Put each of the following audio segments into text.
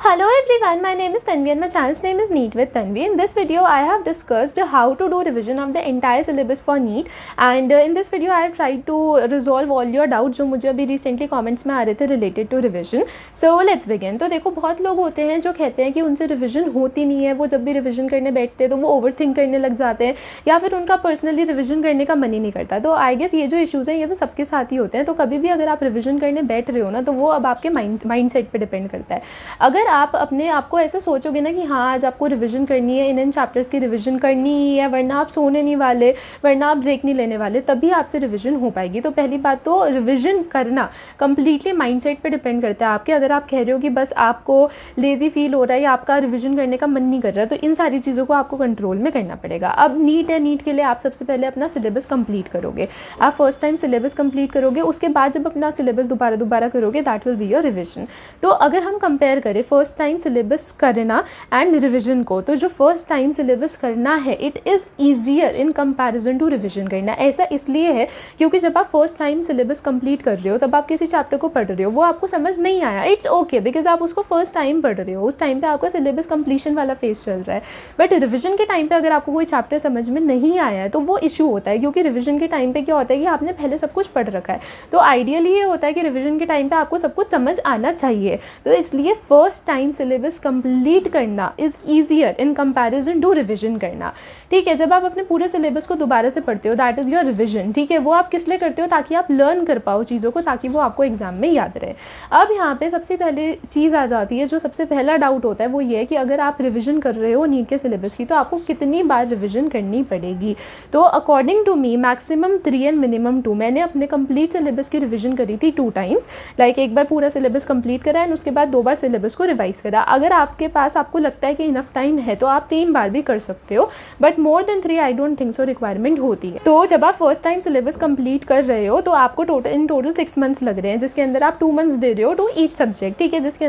Hello everyone, my name is Tanvi and my channel's name is NEET with Tanvi. In this video, I have discussed how to do revision of the entire syllabus for NEET, and in this video, I have tried to resolve all your doubts जो मुझे अभी recently comments में आ रहे थे related to revision. So let's begin. तो देखो बहुत लोग होते हैं जो कहते हैं कि उनसे रिविजन होती नहीं है, वो जब भी रिविजन करने बैठते हैं तो वो ओवरथिंक करने लग जाते हैं या फिर उनका पर्सनली रिविजन करने का मन ही नहीं करता. तो आई गेस ये जो इशूज़ हैं ये तो सबके साथ ही होते हैं. तो कभी भी अगर आप रिविजन करने बैठ रहे हो ना तो वो अब आपके माइंड सेट पर डिपेंड करता है. अगर आप अपने आप को ऐसे सोचोगे ना कि हाँ आज आपको रिवीजन करनी है, इन चैप्टर्स की रिवीजन करनी ही है, वरना आप सोने नहीं वाले, वरना आप ब्रेक नहीं लेने वाले, तभी आपसे रिवीजन हो पाएगी. तो पहली बात तो रिवीजन करना कंप्लीटली माइंडसेट पे डिपेंड करता है आपके. अगर आप कह रहे हो कि बस आपको लेज़ी फील हो रहा है या आपका रिवीजन करने का मन नहीं कर रहा, तो इन सारी चीज़ों को आपको कंट्रोल में करना पड़ेगा. अब नीट है, नीट के लिए आप सबसे पहले अपना सिलेबस कंप्लीट करोगे. आप फर्स्ट टाइम सिलेबस कंप्लीट करोगे, उसके बाद जब अपना सिलेबस दोबारा करोगे, that will be your revision. तो अगर हम कंपेयर करें फर्स्ट टाइम सिलेबस करना एंड रिवीजन को, तो जो फर्स्ट टाइम सिलेबस करना है it is easier in comparison to revision करना. ऐसा इसलिए है क्योंकि जब आप फर्स्ट टाइम सिलेबस कंप्लीट कर रहे हो तब आप किसी चैप्टर को पढ़ रहे हो, वो आपको समझ नहीं आया, इट्स ओके बिकॉज आप उसको फर्स्ट टाइम पढ़ रहे हो, उस टाइम पे आपका सिलेबस कंप्लीशन वाला फेज चल रहा है. बट रिवीजन के टाइम पे अगर आपको कोई चैप्टर समझ में नहीं आया है तो वो इशू होता है, क्योंकि रिवीजन के टाइम पे क्या होता है कि आपने पहले सब कुछ पढ़ रखा है. तो आइडियली ये होता है कि रिवीजन के टाइम पे आपको सब कुछ समझ आना चाहिए. तो इसलिए फर्स्ट टाइम सिलेबस कंप्लीट करना is easier in comparison to revision करना. ठीक है, जब आप अपने पूरे सिलेबस को दोबारा से पढ़ते हो दैट इज़ योर रिवीजन. ठीक है, वो आप किस लिए करते हो? ताकि आप लर्न कर पाओ चीज़ों को, ताकि वो आपको एग्जाम में याद रहे. अब यहाँ पे सबसे पहले चीज़ आ जाती है, जो सबसे पहला डाउट होता है वो ये है कि अगर आप रिविजन कर रहे हो नीट के सिलेबस की तो आपको कितनी बार रिविजन करनी पड़ेगी. तो according to me maximum 3 and minimum 2. मैंने अपने कंप्लीट सिलेबस की रिविजन करी थी 2 टाइम्स. लाइक एक बार पूरा सिलेबस कंप्लीट करा एंड उसके बाद 2 बार सिलेबस को रिवाइज करा. अगर आपके पास आपको लगता है कि इनफ टाइम है तो आप 3 बार भी कर सकते हो, but more than 3 I don't think so requirement होती है. तो जब आप फर्स्ट टाइम सिलेबस कंप्लीट कर रहे हो तो आपको टोटल 6 मंथ्स लग रहे हैं, जिसके अंदर आप 2 मंथ्स दे रहे हो टू ईच सब्जेक्ट. ठीक है, जिसके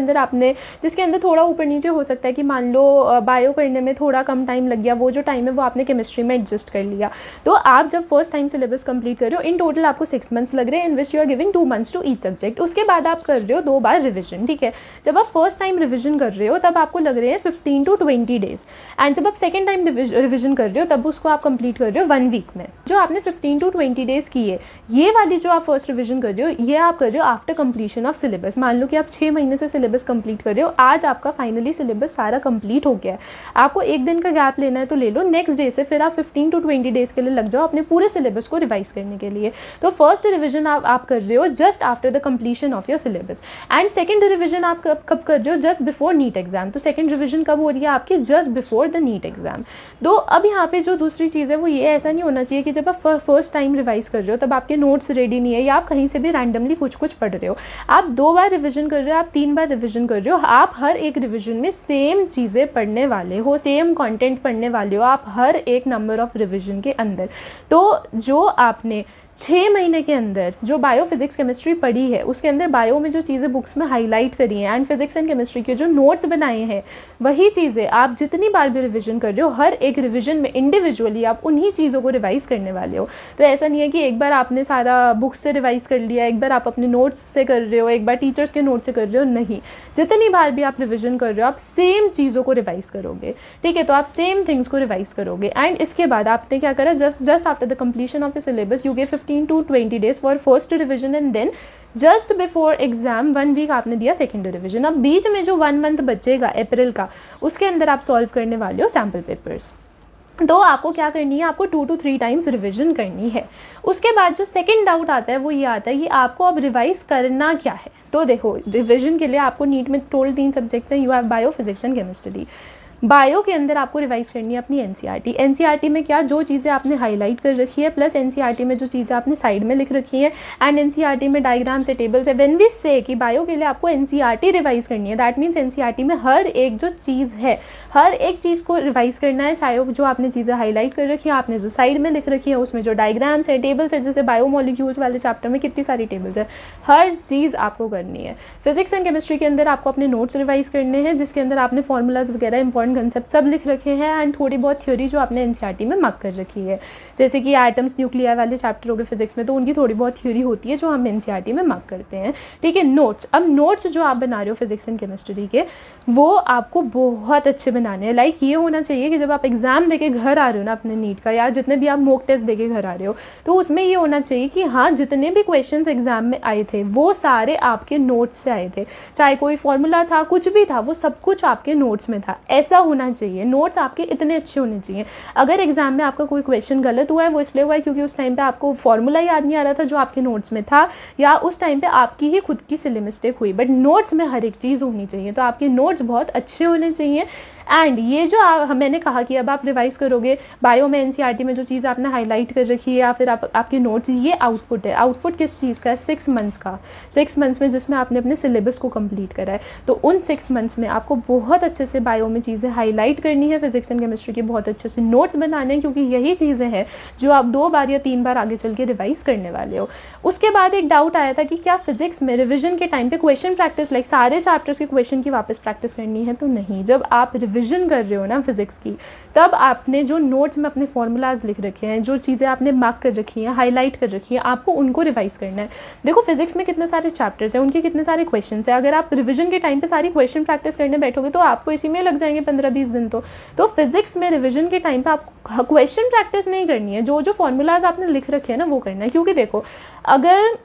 अंदर थोड़ा ऊपर नीचे हो सकता है कि मान लो बायो करने में थोड़ा कम टाइम लग गया, वो जो टाइम है वो आपने केमिस्ट्री में एडजस्ट कर लिया. तो आप जब फर्स्ट टाइम सिलेबस कंप्लीट कर रहे हो इन टोटल आपको 6 मंथ्स लग रहे हैं, in which you are giving 2 months to each subject. उसके बाद आप कर रहे हो 2 बार रिविजन. ठीक है, जब आप फर्स्ट टाइम रिविजन कर रहे हो तब आपको लग रहे हैं 15 to 20 डेज, एंड जब आप सेकंड टाइम रिविजन कर रहे हो तब उसको आप कंप्लीट कर रहे हो 1 वीक में. जो आपने 15 to 20 डेज की है, ये वाली जो आप फर्स्ट रिविजन कर रहे हो ये आप कर रहे हो आफ्टर कंप्लीशन ऑफ सिलेबस. मान लो कि आप 6 महीने से सिलेबस कंप्लीट कर रहे हो, आज आपका फाइनली सिलेबस सारा कंप्लीट हो गया है, आपको 1 दिन का गैप लेना है तो ले लो, नेक्स्ट डे से फिर आप 15 to 20 डेज के लिए लग जाओ अपने पूरे सिलेबस को रिवाइज करने के लिए. तो फर्स्ट रिविजन आप कर रहे हो just after the completion of your syllabus, and second revision आप कब कर रहे हो? Just before NEET exam. तो सेकंड रिविजन कब हो रही है आपकी? Just before the NEET exam. तो अब यहाँ पे जो दूसरी चीज़ है वो ये, ऐसा नहीं होना चाहिए कि जब आप फर्स्ट टाइम रिवाइज कर रहे हो तब आपके नोट्स रेडी नहीं है या आप कहीं से भी रैंडमली कुछ पढ़ रहे हो. आप 2 बार रिविजन कर रहे हो, आप 3 बार रिविजन कर रहे हो, आप हर एक रिविजन में सेम चीज़ें पढ़ने वाले हो, सेम कंटेंट पढ़ने वाले हो आप हर एक नंबर ऑफ रिविजन के अंदर. तो जो आपने 6 महीने के अंदर जो बायो फिजिक्स केमिस्ट्री पढ़ी है उसके अंदर बायो में जो चीज़ें बुक्स में हाईलाइट करी हैं एंड फिजिक्स एंड केमिस्ट्री के जो नोट्स बनाए हैं, वही चीज़ें आप जितनी बार भी रिवीजन कर रहे हो हर एक रिवीजन में इंडिविजुअली आप उन्हीं चीज़ों को रिवाइज़ करने वाले हो. तो ऐसा नहीं है कि एक बार आपने सारा बुक्स से रिवाइज़ कर लिया, एक बार आप अपने नोट्स से कर रहे हो, एक बार टीचर्स के नोट्स से कर रहे हो. नहीं, जितनी बार भी आप रिविजन कर रहे हो आप सेम चीज़ों को रिवाइज़ करोगे. ठीक है, तो आप सेम थिंग्स को रिवाइज़ करोगे. एंड इसके बाद आपने क्या करा? Just after the completion of A syllabus you give 15 to 20 days for first revision and then just before exam 1 week आपने दिया सेकेंड रिविजन. अब बीच में जो 1 मंथ बचेगा अप्रैल का, उसके अंदर आप सॉल्व करने वाले हो सैम्पल पेपर्स. तो आपको क्या करनी है? आपको 2 to 3 टाइम्स रिवीजन करनी है. उसके बाद जो सेकंड डाउट आता है वो ये आता है कि आपको अब रिवाइज करना क्या है. तो देखो, रिवीजन के लिए आपको नीट में टोटल 3 सब्जेक्ट्स हैं, you have bio, physics and chemistry. Bio के अंदर आपको रिवाइज करनी है अपनी एनसीईआरटी में क्या जो चीज़ें आपने हाईलाइट कर रखी है, प्लस एनसीईआरटी में जो चीज़ें आपने साइड में लिख रखी है, एंड एनसीईआरटी में डायग्राम्स है, टेबल्स है. व्हेन वी से कि बायो के लिए आपको एनसीईआरटी रिवाइज करनी है, दैट मीन्स एनसीईआरटी में हर एक जो चीज़ है हर एक चीज़ को रिवाइज करना है, चाहे वो जो आपने चीज़ें हाईलाइट कर रखी है, आपने जो साइड में लिख रखी है, उसमें जो डायग्राम्स है, टेबल्स है, जैसे बायोमोलिक्यूल्स वाले चैप्टर में कितनी सारी टेबल्स है, हर चीज़ आपको करनी है. फिजिक्स एंड केमिस्ट्री के अंदर आपको अपने नोट्स रिवाइज करने हैं, जिसके अंदर आपने फॉर्मूलाज वगैरह इंपॉर्टेंट मेन कंसेप्ट सब लिख रखे हैं एंड थोड़ी बहुत थ्योरी जो आपने एनसीईआरटी में मार्क कर रखी है, जैसे कि एटम्स न्यूक्लियर वाले चैप्टर हो गए फिजिक्स में, तो उनकी थोड़ी बहुत थ्योरी होती है जो हम एनसीईआरटी में मार्क करते हैं, ठीक है। नोट्स, अब नोट्स जो आप बना रहे हो फिजिक्स एंड केमिस्ट्री के, वो आपको बहुत अच्छे बनाने हैं। लाइक ये होना चाहिए कि जब आप एग्जाम देके घर आ रहे हो ना अपने नीट का, या जितने भी आप मॉक टेस्ट देके घर आ रहे हो, तो उसमें ये होना चाहिए कि हाँ जितने भी क्वेश्चंस एग्जाम में आए थे वो सारे आपके नोट्स से आए थे, चाहे कोई फॉर्मूला था कुछ भी था, वो सब कुछ आपके नोट्स में था। ऐसा होना चाहिए, नोट्स आपके इतने अच्छे होने चाहिए। अगर एग्जाम में आपका कोई क्वेश्चन गलत हुआ है वो इसलिए हुआ है क्योंकि उस टाइम पे आपको फॉर्मूला याद नहीं आ रहा था जो आपके नोट्स में था, या उस टाइम पे आपकी ही खुद की सिली मिस्टेक हुई, बट नोट्स में हर एक चीज़ होनी चाहिए। तो आपके नोट्स बहुत अच्छे होने चाहिए। एंड ये जो मैंने कहा कि अब आप रिवाइज़ करोगे बायो में एनसीईआरटी में जो चीज़ आपने हाईलाइट कर रखी है या फिर आपके नोट्स, ये आउटपुट है। आउटपुट किस चीज़ का है? 6 मंथ्स का। 6 मंथ्स में जिसमें आपने अपने सिलेबस को कंप्लीट करा है, तो उन 6 मंथ्स में आपको बहुत अच्छे से बायो में चीज़ें हाईलाइट करनी है, फिजिक्स एंड केमिस्ट्री के बहुत अच्छे से नोट्स बनाने हैं, क्योंकि यही चीज़ें हैं जो आप 2 बार या 3 बार आगे चल के रिवाइज़ करने वाले हो। उसके बाद एक डाउट आया था कि क्या फिजिक्स में रिविजन के टाइम पे क्वेश्चन प्रैक्टिस, लाइक सारे चैप्टर्स के क्वेश्चन की वापस प्रैक्टिस करनी है? तो नहीं, जब आप रिविजन कर रहे हो ना फिजिक्स की, तब आपने जो नोट्स में अपने फॉर्मूलाज लिख रखे हैं, जो चीज़ें आपने मार्क कर रखी हैं, हाईलाइट कर रखी हैं, आपको उनको रिवाइज करना है। देखो फिजिक्स में कितने सारे चैप्टर्स हैं, उनके कितने सारे क्वेश्चंस हैं। अगर आप रिविजन के टाइम पे सारी क्वेश्चन प्रैक्टिस करने बैठोगे तो आपको इसी में लग जाएंगे 15-20 दिन। तो फिजिक्स में रिविजन के टाइम पे आपको क्वेश्चन प्रैक्टिस नहीं करनी है, जो फॉर्मूलाज आपने लिख रखे हैं ना वो करना है। क्योंकि देखो अगर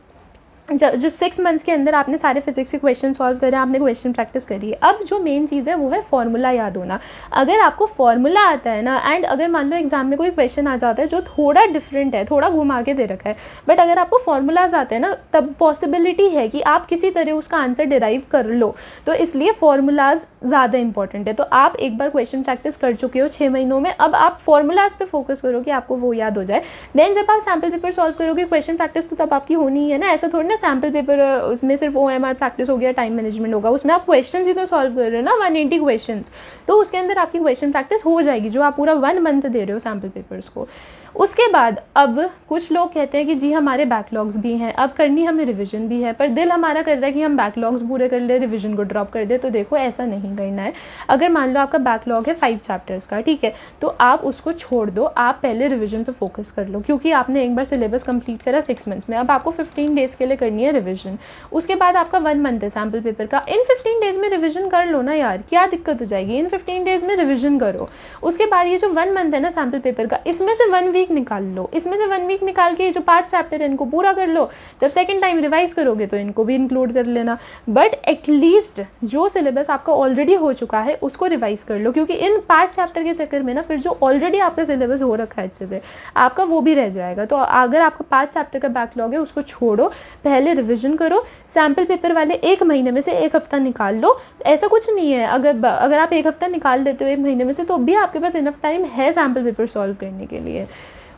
जो 6 मंथ्स के अंदर आपने सारे फिजिक्स के क्वेश्चन सॉल्व करे, आपने क्वेश्चन प्रैक्टिस करी है, अब जो मेन चीज़ है वो है फॉर्मूला याद होना। अगर आपको फॉर्मूला आता है ना, एंड अगर मान लो एग्जाम में कोई क्वेश्चन आ जाता है जो थोड़ा डिफरेंट है, थोड़ा घुमा के दे रखा है, बट अगर आपको फॉर्मूलाज आते हैं ना, तब पॉसिबिलिटी है कि आप किसी तरह उसका आंसर डिराइव कर लो। तो इसलिए फॉर्मूलाज ज़्यादा इंपॉर्टेंट है। तो आप एक बार क्वेश्चन प्रैक्टिस कर चुके हो 6 महीनों में, अब आप फॉर्मूलाज पे फोकस करो कि आपको वो याद हो जाए। देन जब आप सैम्पल पेपर सॉल्व करोगे, क्वेश्चन प्रैक्टिस तो तब आपकी होनी ही है ना। ऐसा थोड़ी ना सैम्पल पेपर उसमें सिर्फ OMR प्रैक्टिस हो गया, टाइम मैनेजमेंट होगा, उसमें आप क्वेश्चंस ही तो सॉल्व कर रहे हो ना, 180 क्वेश्चंस, तो उसके अंदर आपकी क्वेश्चन प्रैक्टिस हो जाएगी जो आप पूरा 1 मंथ दे रहे हो सैम्पल पेपर्स को। उसके बाद अब कुछ लोग कहते हैं कि जी हमारे बैकलॉग्स भी हैं, अब करनी हमें रिविजन भी है, पर दिल हमारा कर रहा है कि हम बैकलॉग्स पूरे कर ले, रिविजन को ड्रॉप कर दे। तो देखो ऐसा नहीं करना है। अगर मान लो आपका बैकलॉग है 5 चैप्टर्स का, ठीक है, तो आप उसको छोड़ दो, आप पहले रिविजन पे फोकस कर लो, क्योंकि आपने एक बार सिलेबस कंप्लीट करा 6 मंथ्स में, अब आपको 15 डेज़ के लिए करनी है रिविजन। उसके बाद आपका 1 मंथ है सैम्पल पेपर का, इन 15 डेज़ में रिविजन कर लो ना यार, क्या दिक्कत हो जाएगी? इन 15 डेज़ में रिविजन करो। उसके बाद ये जो 1 मंथ है ना सैम्पल पेपर का, इसमें से 1 वीक निकाल लो, इसमें से 1 वीक निकाल के जो 5 चैप्टर है इनको पूरा कर लो। जब सेकंड टाइम रिवाइज करोगे तो इनको भी इंक्लूड कर लेना, बट एटलीस्ट जो सिलेबस आपका ऑलरेडी हो चुका है उसको रिवाइज कर लो, क्योंकि इन 5 चैप्टर के चक्कर में ना फिर जो ऑलरेडी आपका सिलेबस हो रखा है अच्छे से, आपका वो भी रह जाएगा। तो अगर आपका 5 चैप्टर का बैकलॉग है उसको छोड़ो, पहले रिविजन करो। सैम्पल पेपर वाले 1 महीने में से 1 हफ्ता निकाल लो, ऐसा कुछ नहीं है। अगर आप 1 हफ्ता निकाल देते हो 1 महीने में से, तो भी आपके पास इनफ टाइम है सैम्पल पेपर सॉल्व करने के लिए।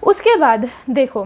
उसके बाद देखो,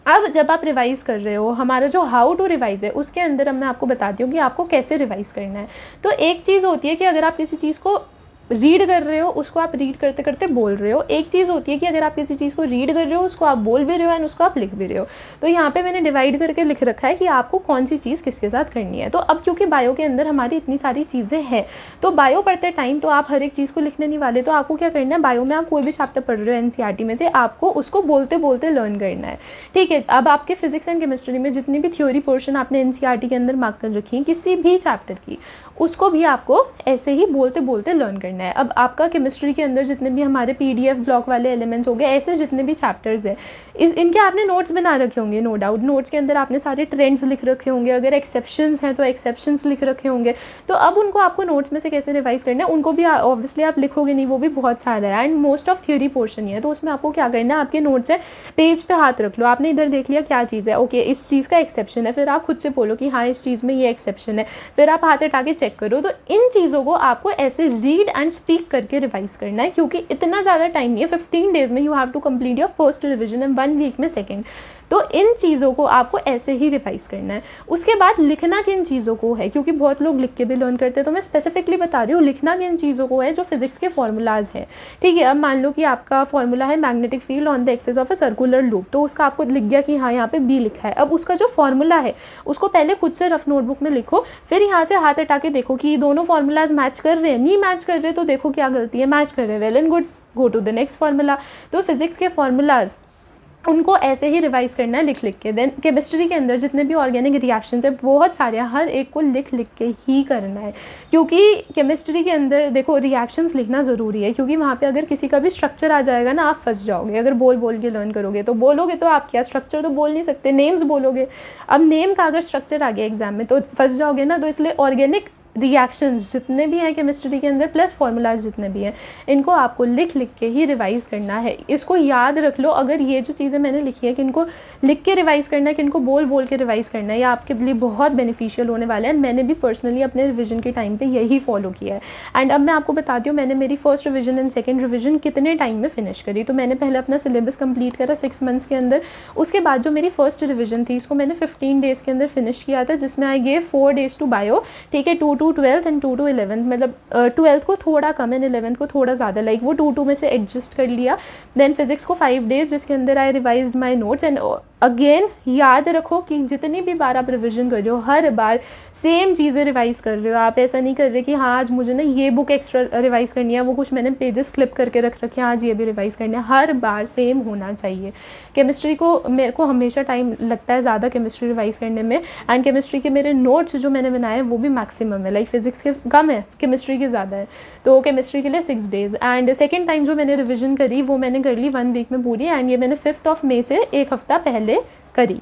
अब जब आप रिवाइज़ कर रहे हो, हमारा जो हाउ टू रिवाइज़ है उसके अंदर अब मैं आपको बताती हूँ कि आपको कैसे रिवाइज़ करना है। तो एक चीज़ होती है कि अगर आप किसी चीज़ को रीड कर रहे हो, उसको आप रीड करते करते बोल रहे हो। एक चीज़ होती है कि अगर आप किसी चीज़ को रीड कर रहे हो, उसको आप बोल भी रहे हो एंड उसको आप लिख भी रहे हो। तो यहाँ पे मैंने डिवाइड करके लिख रखा है कि आपको कौन सी चीज़ किसके साथ करनी है। तो अब क्योंकि बायो के अंदर हमारी इतनी सारी चीज़ें हैं, तो बायो पढ़ते टाइम तो आप हर एक चीज़ को लिखने नहीं वाले। तो आपको क्या करना है, बायो में आप कोई भी चैप्टर पढ़ रहे हो एनसीईआरटी में से, आपको उसको बोलते बोलते लर्न करना है, ठीक है। अब आपके फिजिक्स एंड केमिस्ट्री में जितनी भी थ्योरी पोर्शन आपने एनसीईआरटी के अंदर मार्क कर रखी है किसी भी चैप्टर की, उसको भी आपको ऐसे ही बोलते बोलते लर्न करना है। अब आपका केमिस्ट्री के अंदर जितने भी हमारे PDF ब्लॉक वाले एलिमेंट्स हो गए, ऐसे जितने भी चैप्टर्स हैं, इनके आपने नोट्स बना रखे होंगे, नो डाउट। नोट्स के अंदर आपने सारे ट्रेंड्स लिख रखे होंगे, अगर एक्सेप्शंस हैं तो एक्सेप्शंस लिख रखे होंगे। तो अब उनको आपको नोट्स में से कैसे रिवाइज करना है, उनको भी ऑब्वियसली आप लिखोगे नहीं, वो भी बहुत सारा है and most of theory portion ही है। तो उसमें आपको क्या करना है, आपके नोट्स है, पेज पे हाथ रख लो, आपने इधर देख लिया क्या चीज़ है, ओके इस चीज़ का एक्सेप्शन है, फिर आप खुद से बोलो कि हाँ इस चीज़ में ये एक्सेप्शन है, फिर आप हाथ हटा के चेक करो। तो इन चीज़ों को आपको ऐसे रीड एंड स्पीक करके रिवाइज करना है, क्योंकि इतना ज़्यादा टाइम नहीं है। 15 डेज़ में you have to complete your first revision and 1 week में सेकंड। तो इन चीज़ों को आपको ऐसे ही रिवाइज़ करना है। उसके बाद लिखना किन चीज़ों को है, क्योंकि बहुत लोग लिख के भी लर्न करते हैं, तो मैं स्पेसिफिकली बता रही हूँ लिखना किन चीज़ों को है, जो फिजिक्स के फॉर्मूलाज हैं। ठीक है, अब मान लो कि आपका फॉर्मूला है magnetic field on the axis of a circular loop, तो उसका आपको लिख गया कि हाँ यहाँ पे बी लिखा है। अब उसका जो फॉर्मूला है उसको पहले खुद से रफ नोटबुक में लिखो, फिर यहाँ से हाथ हटा के देखो कि दोनों फॉर्मूलाज मैच कर रहे हैं। नहीं मैच कर रहे तो देखो क्या गलती है, मैच कर रहे हैं, well and good, go to the next formula. तो फिजिक्स के फार्मूलाज उनको ऐसे ही रिवाइज करना है लिख लिख के। देन केमिस्ट्री के अंदर जितने भी ऑर्गेनिक रिएक्शंस है बहुत सारे, हर एक को लिख लिख के ही करना है, क्योंकि केमिस्ट्री के अंदर देखो रिएक्शंस लिखना ज़रूरी है, क्योंकि वहाँ पे अगर किसी का भी स्ट्रक्चर आ जाएगा ना आप फंस जाओगे। अगर बोल बोल के लर्न करोगे तो बोलोगे तो आप क्या, स्ट्रक्चर तो बोल नहीं सकते, नेम्स बोलोगे। अब नेम का अगर स्ट्रक्चर आ गया एग्जाम में तो फंस जाओगे ना। तो इसलिए ऑर्गेनिक रिएक्शंस जितने भी हैं केमिस्ट्री के अंदर प्लस फार्मूलाज जितने भी हैं, इनको आपको लिख लिख के ही रिवाइज़ करना है। इसको याद रख लो, अगर ये जो चीज़ें मैंने लिखी है कि इनको लिख के रिवाइज़ करना है कि इनको बोल बोल के रिवाइज़ करना है, ये आपके लिए बहुत बेनिफिशियल होने वाला है। मैंने भी पर्सनली अपने रिविजन के टाइम पे यही फॉलो किया है। एंड अब मैं आपको बताती हूँ मैंने मेरी first revision and second revision कितने टाइम में फिनिश करी। तो मैंने पहले अपना सिलेबस कंप्लीट करा 6 मंथ्स के अंदर। उसके बाद जो मेरी फर्स्ट रिविजन थी इसको मैंने 15 डेज़ के अंदर फिनिश किया था, जिसमें I gave 4 days to bio, ठीक है, 2 to 12th and 2 to 11th, मतलब 12th को थोड़ा कम एंड 11th को थोड़ा ज़्यादा, लाइक वो 2 में से एडजस्ट कर लिया। देन फिजिक्स को 5 डेज़ जिसके अंदर I revised my notes. And again याद रखो कि जितनी भी बार आप रिविजन कर रहे हो हर बार सेम चीज़ें रिवाइज़ कर रहे हो। आप ऐसा नहीं कर रहे कि हाँ आज मुझे ना ये बुक एक्स्ट्रा रिवाइज़ करनी है, वो कुछ मैंने पेजेस क्लिप करके रख रखे हैं, आज ये भी रिवाइज़ करना है। हर बार सेम होना चाहिए। केमिस्ट्री को मेरे को हमेशा टाइम लगता है ज़्यादा केमिस्ट्री रिवाइज़ करने में, एंड केमिस्ट्री के मेरे नोट्स जो मैंने बनाए वो भी मैक्सिमम है, लाइक फिजिक्स के कम है केमिस्ट्री के ज़्यादा है। तो केमिस्ट्री के लिए 6 डेज़। एंड सेकेंड टाइम जो मैंने रिविजन करी वो मैंने कर ली 1 वीक में पूरी, एंड ये मैंने 5 मई से एक हफ़्ता पहले करी।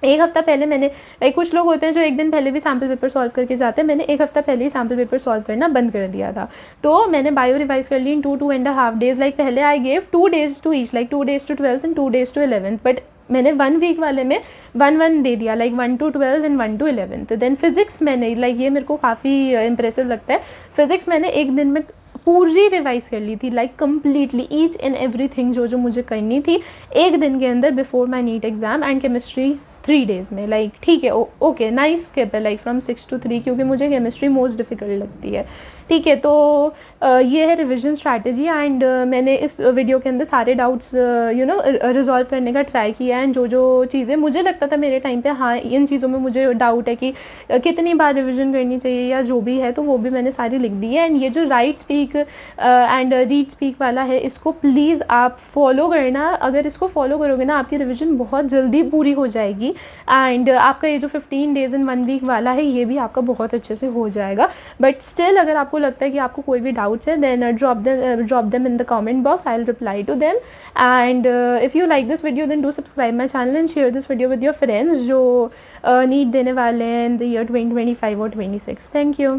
एक हफ़्ता पहले मैंने, लाइक कुछ लोग होते हैं जो एक दिन पहले भी सैम्पल पेपर सॉल्व करके जाते हैं, मैंने एक हफ़्ता पहले ही सैम्पल पेपर सॉल्व करना बंद कर दिया था। तो मैंने बायो रिवाइज कर ली इन 2.5 डेज़। लाइक पहले I gave 2 days to each, like 2 days to 12th and 2 days to 11th, but मैंने 1 वीक वाले में 1 दे दिया, like 1 to 12th and 1 to 11th। Then physics मैंने, लाइक ये मेरे को काफ़ी इंप्रेसिव लगता है, फिजिक्स मैंने एक दिन में पूरी रिवाइज कर ली थी, like completely each and everything जो मुझे करनी थी एक दिन के अंदर before my NEET exam. And chemistry 3 days में, लाइक ठीक है, ओके नाइस स्किप है, लाइक फ्रॉम 6 to 3, क्योंकि मुझे केमिस्ट्री मोस्ट डिफ़िकल्ट लगती है। ठीक है, तो ये है रिविजन स्ट्रैटेजी। एंड मैंने इस वीडियो के अंदर सारे डाउट्स रिजॉल्व करने का ट्राई किया। एंड जो चीज़ें मुझे लगता था मेरे टाइम पे हाँ इन चीज़ों में मुझे डाउट है कि कितनी बार रिविजन करनी चाहिए या जो भी है, तो वो भी मैंने सारी लिख दी है। एंड ये जो right speak and read speak वाला है, इसको प्लीज़ आप फॉलो करना। अगर इसको फॉलो करोगे ना आपकी रिविजन बहुत जल्दी पूरी हो जाएगी। एंड आपका ये जो 15 डेज़ इन 1 वीक वाला है ये भी आपका बहुत अच्छे से हो जाएगा। बट स्टिल अगर आपको लगता है कि आपको कोई भी डाउट्स है, then drop them in the comment box, I will reply to them. And if you like this video then do subscribe my channel and share this video with your friends जो NEET देने वाले हैं in the year 2025 और 26। Thank you.